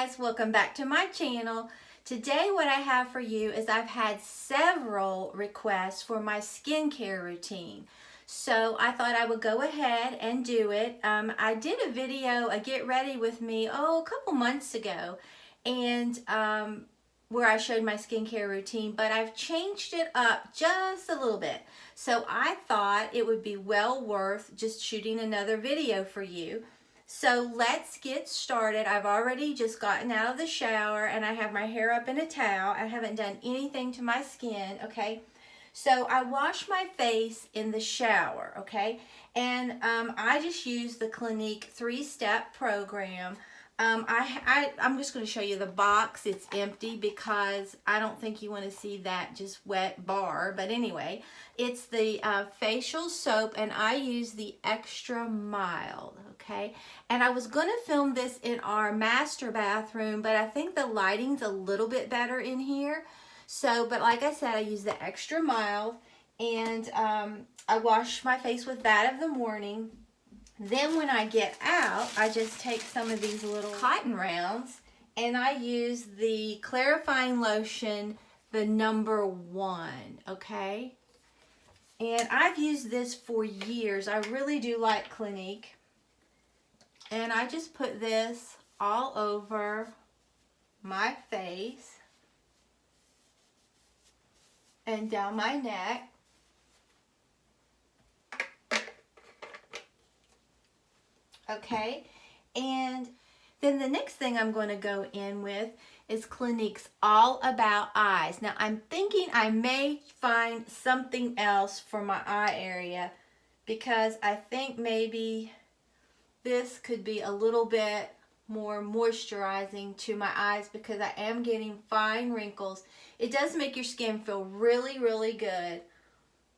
guys, welcome back to my channel. Today what I have for you is I've had several requests for my skincare routine. So I thought I would go ahead and do it. I did a video, a get ready with me, a couple months ago, and where I showed my skincare routine, but I've changed it up just a little bit. So I thought it would be well worth just shooting another video for you. So let's get started. I've already just gotten out of the shower and I have my hair up in a towel. I haven't done anything to my skin, okay? So I wash my face in the shower, okay? And I just use the Clinique 3-step program. I'm just going to show you the box. It's empty because I don't think you want to see that just wet bar. But anyway, it's the facial soap, and I use the extra mild, okay? And I was going to film this in our master bathroom, but I think the lighting's a little bit better in here. So, but like I said, I use the extra mild, and I wash my face with that of the morning. Then when I get out, I just take some of these little cotton rounds and I use the clarifying lotion, the number 1, okay? And I've used this for years. I really do like Clinique. And I just put this all over my face and down my neck. Okay, and then the next thing I'm going to go in with is Clinique's All About Eyes. Now I'm thinking I may find something else for my eye area because I think maybe this could be a little bit more moisturizing to my eyes because I am getting fine wrinkles. It does make your skin feel really, really good,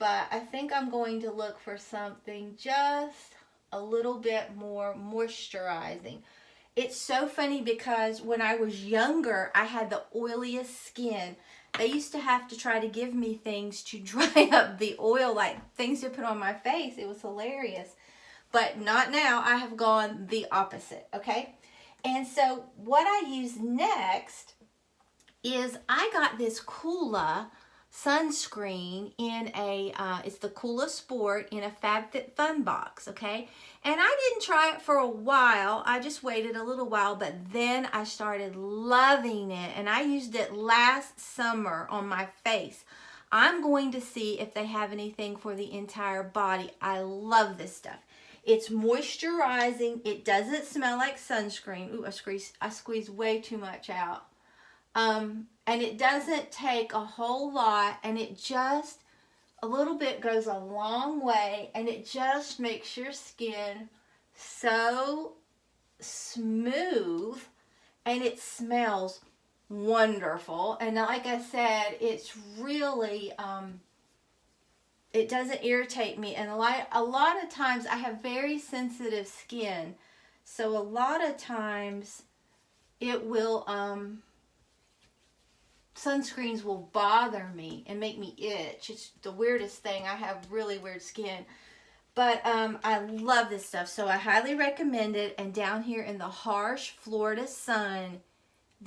but I think I'm going to look for something just a little bit more moisturizing. It's so funny because when I was younger, I had the oiliest skin. They used to have to try to give me things to dry up the oil, like things to put on my face. It was hilarious. But not now. I have gone the opposite, okay? And so what I use next is I got this Coola sunscreen in a, it's the Coola Sport in a FabFitFun box, okay? And I didn't try it for a while. I just waited a little while, but then I started loving it, and I used it last summer on my face. I'm going to see if they have anything for the entire body. I love this stuff. It's moisturizing. It doesn't smell like sunscreen. Ooh, I squeezed way too much out. And it doesn't take a whole lot, and it just, a little bit goes a long way, and it just makes your skin so smooth, and it smells wonderful. And like I said, it's really, it doesn't irritate me, and a lot of times I have very sensitive skin, so a lot of times it will, sunscreens will bother me and make me itch. It's the weirdest thing. I have really weird skin. But I love this stuff, so I highly recommend it. And down here in the harsh Florida sun,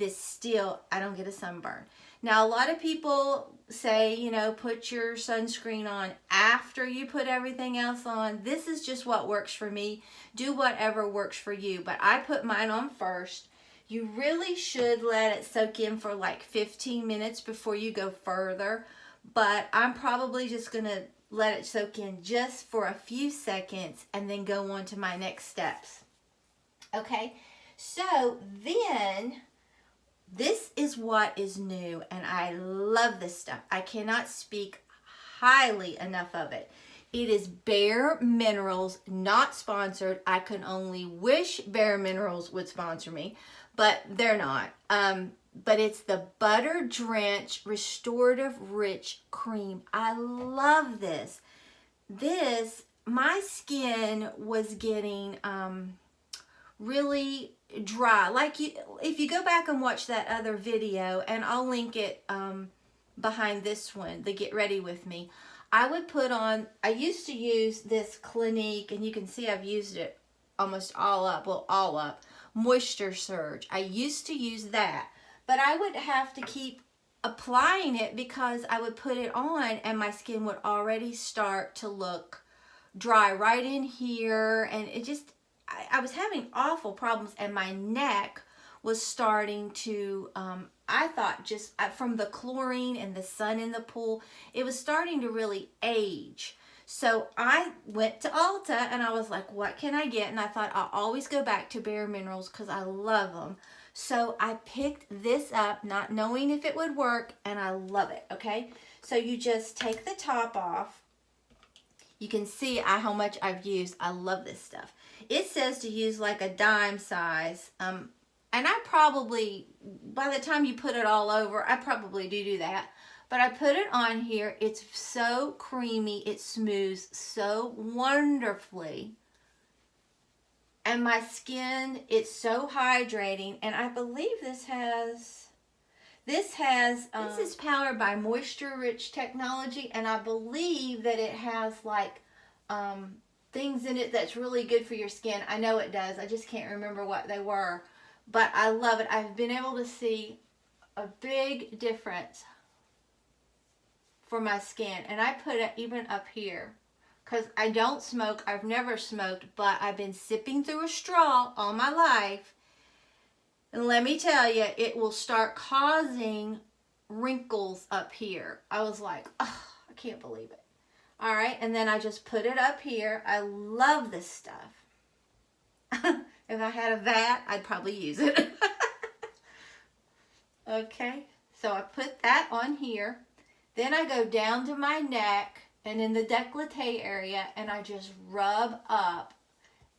I don't get a sunburn. Now, a lot of people say, you know, put your sunscreen on after you put everything else on. This is just what works for me. Do whatever works for you. But I put mine on first. You really should let it soak in for like 15 minutes before you go further, but I'm probably just going to let it soak in just for a few seconds and then go on to my next steps. Okay, so then this is what is new, and I love this stuff. I cannot speak highly enough of it. It is bareMinerals, not sponsored. I can only wish bareMinerals would sponsor me, but they're not. But it's the Butter Drench Restorative Rich Cream. I love this. My skin was getting really dry. Like if you go back and watch that other video, and I'll link it behind this one, the Get Ready With Me, I would put on, I used to use this Clinique, and you can see I've used it almost all up, moisture surge. I used to use that, but I would have to keep applying it because I would put it on and my skin would already start to look dry right in here, and it just, I was having awful problems, and my neck was starting to, I thought just from the chlorine and the sun in the pool, it was starting to really age. So I went to Ulta and I was like, what can I get? And I thought I'll always go back to bareMinerals because I love them. So I picked this up, not knowing if it would work, and I love it, okay? So you just take the top off. You can see how much I've used. I love this stuff. It says to use like a dime size. And I probably, by the time you put it all over, I probably do that. But I put it on here. It's so creamy. It smooths so wonderfully. And my skin, it's so hydrating. And I believe this is powered by Moisture Rich Technology, and I believe that it has like things in it that's really good for your skin. I know it does. I just can't remember what they were, but I love it. I've been able to see a big difference for my skin, and I put it even up here because I don't smoke. I've never smoked, but I've been sipping through a straw all my life, and let me tell you, it will start causing wrinkles up here. I was like, oh, I can't believe it. All right, and then I just put it up here. I love this stuff. If I had a vat, I'd probably use it. Okay, so I put that on here. Then I go down to my neck and in the décolleté area, and I just rub up.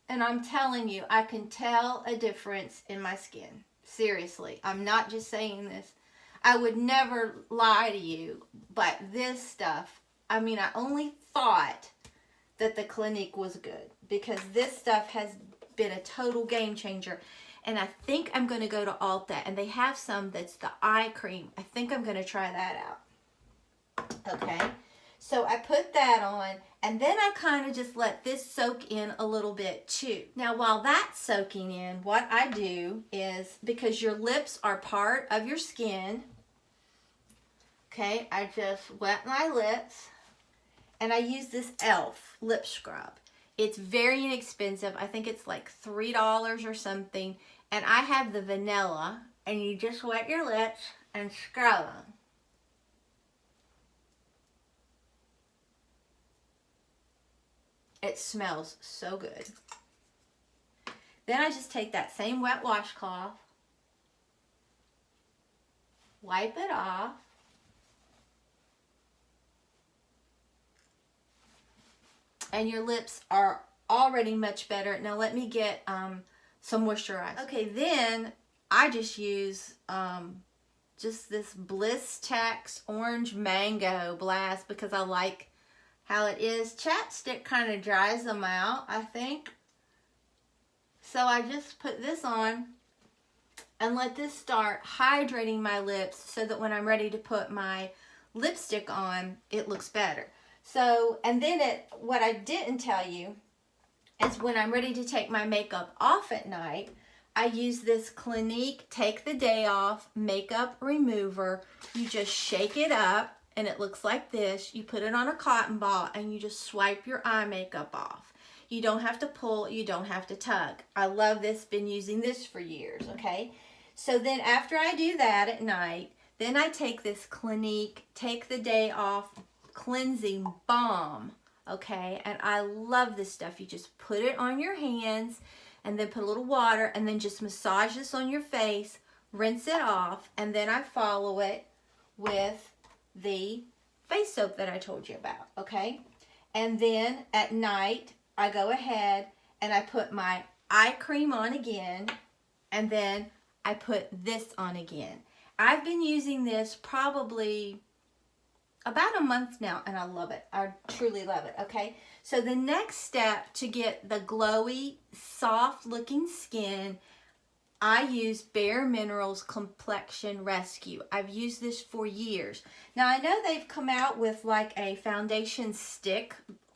And I'm telling you, I can tell a difference in my skin. Seriously, I'm not just saying this. I would never lie to you, but this stuff, I mean, I only thought that the Clinique was good because this stuff has been a total game changer. And I think I'm going to go to Ulta, and they have some that's the eye cream. I think I'm going to try that out. Okay, so I put that on, and then I kind of just let this soak in a little bit too. Now, while that's soaking in, what I do is, because your lips are part of your skin, okay, I just wet my lips, and I use this e.l.f. lip scrub. It's very inexpensive. I think it's like $3 or something, and I have the vanilla, and you just wet your lips and scrub them. It smells so good. Then I just take that same wet washcloth, wipe it off, and your lips are already much better. Now let me get some moisturizer. Okay, then I just use just this Bliss Tax Orange Mango Blast because I like how it is. Chapstick kind of dries them out, I think. So I just put this on and let this start hydrating my lips so that when I'm ready to put my lipstick on, it looks better. So, and then what I didn't tell you is when I'm ready to take my makeup off at night, I use this Clinique Take the Day Off Makeup Remover. You just shake it up, and it looks like this. You put it on a cotton ball, and you just swipe your eye makeup off. You don't have to pull, you don't have to tug. I love this, been using this for years, okay? So then after I do that at night, then I take this Clinique Take the Day Off Cleansing Balm, okay? And I love this stuff. You just put it on your hands, and then put a little water, and then just massage this on your face, rinse it off, and then I follow it with the face soap that I told you about, okay? And then at night, I go ahead and I put my eye cream on again, and then I put this on again. I've been using this probably about a month now, and I love it. I truly love it, okay? So the next step to get the glowy, soft-looking skin, I use bareMinerals Complexion Rescue. I've used this for years. Now, I know they've come out with like a foundation stick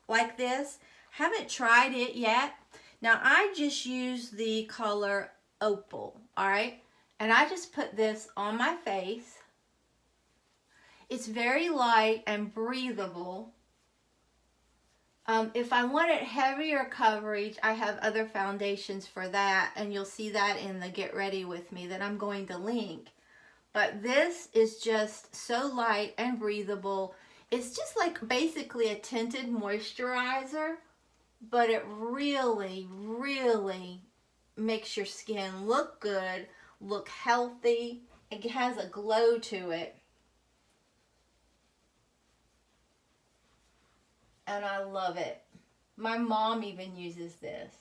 like this. Haven't tried it yet. Now, I just use the color Opal, all right? And I just put this on my face. It's very light and breathable. If I wanted heavier coverage, I have other foundations for that, and you'll see that in the Get Ready With Me that I'm going to link. But this is just so light and breathable. It's just like basically a tinted moisturizer, but it really, really makes your skin look good, look healthy. It has a glow to it. And I love it. My mom even uses this.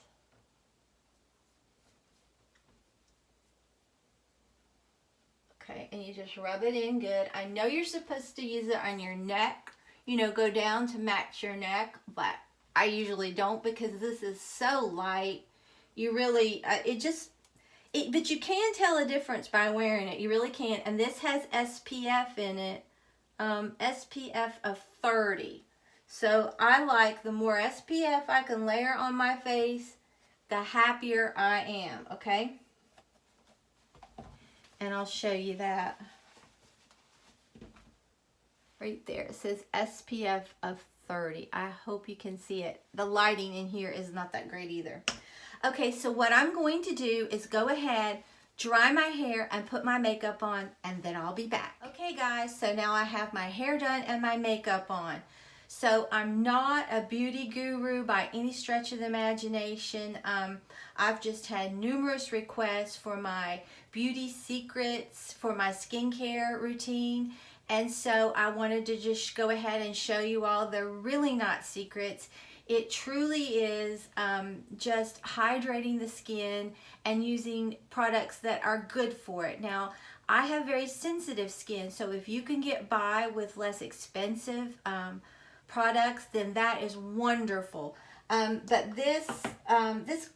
Okay, and you just rub it in good. I know you're supposed to use it on your neck, you know, go down to match your neck, but I usually don't because this is so light. You really, but you can tell a difference by wearing it. You really can. And this has SPF in it, SPF of 30. So I like the more SPF I can layer on my face, the happier I am, okay? And I'll show you that. Right there, it says SPF of 30. I hope you can see it. The lighting in here is not that great either. Okay, so what I'm going to do is go ahead, dry my hair, and put my makeup on, and then I'll be back. Okay, guys, so now I have my hair done and my makeup on. So I'm not a beauty guru by any stretch of the imagination. I've just had numerous requests for my beauty secrets for my skincare routine. And so I wanted to just go ahead and show you all. They're really not secrets. It truly is just hydrating the skin and using products that are good for it. Now, I have very sensitive skin, so if you can get by with less expensive products, then that is wonderful. But this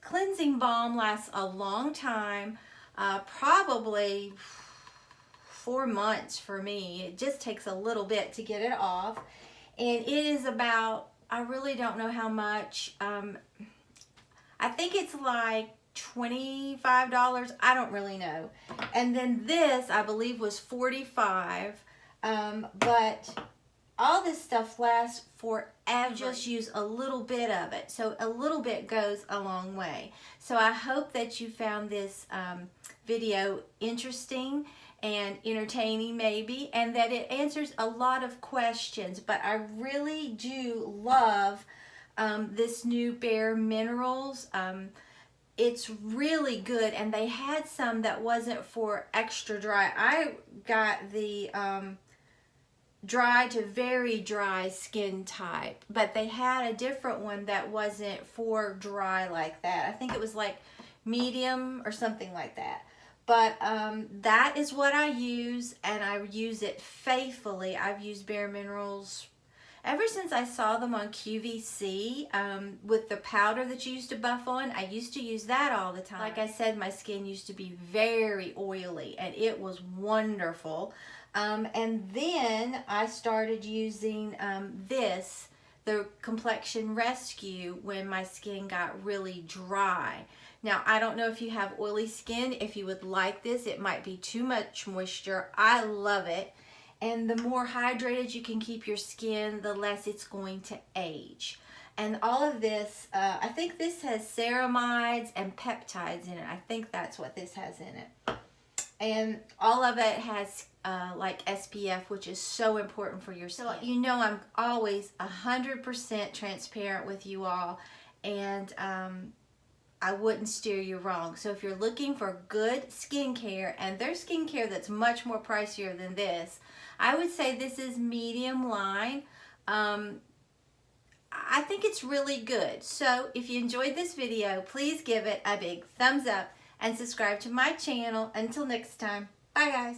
cleansing balm lasts a long time, probably 4 months for me. It just takes a little bit to get it off, and it is about, I really don't know how much. I think it's like $25. I don't really know. And then this, I believe, was $45. But all this stuff lasts forever. Just use a little bit of it. So a little bit goes a long way. So I hope that you found this video interesting and entertaining maybe, and that it answers a lot of questions. But I really do love this new bareMinerals. It's really good, and they had some that wasn't for extra dry. I got the dry to very dry skin type, but they had a different one that wasn't for dry like that. I think it was like medium or something like that. But that is what I use, and I use it faithfully. I've used bareMinerals ever since I saw them on QVC with the powder that you used to buff on. I used to use that all the time. Like I said, my skin used to be very oily, and it was wonderful. And then I started using the Complexion Rescue, when my skin got really dry. Now, I don't know if you have oily skin, if you would like this. It might be too much moisture. I love it. And the more hydrated you can keep your skin, the less it's going to age. And all of this, I think this has ceramides and peptides in it. I think that's what this has in it. And all of it has like SPF, which is so important for your skin. So, you know, I'm always 100% transparent with you all, and I wouldn't steer you wrong. So if you're looking for good skincare, and there's skincare that's much more pricier than this, I would say this is medium line. I think it's really good. So if you enjoyed this video, please give it a big thumbs up and subscribe to my channel. Until next time, bye guys.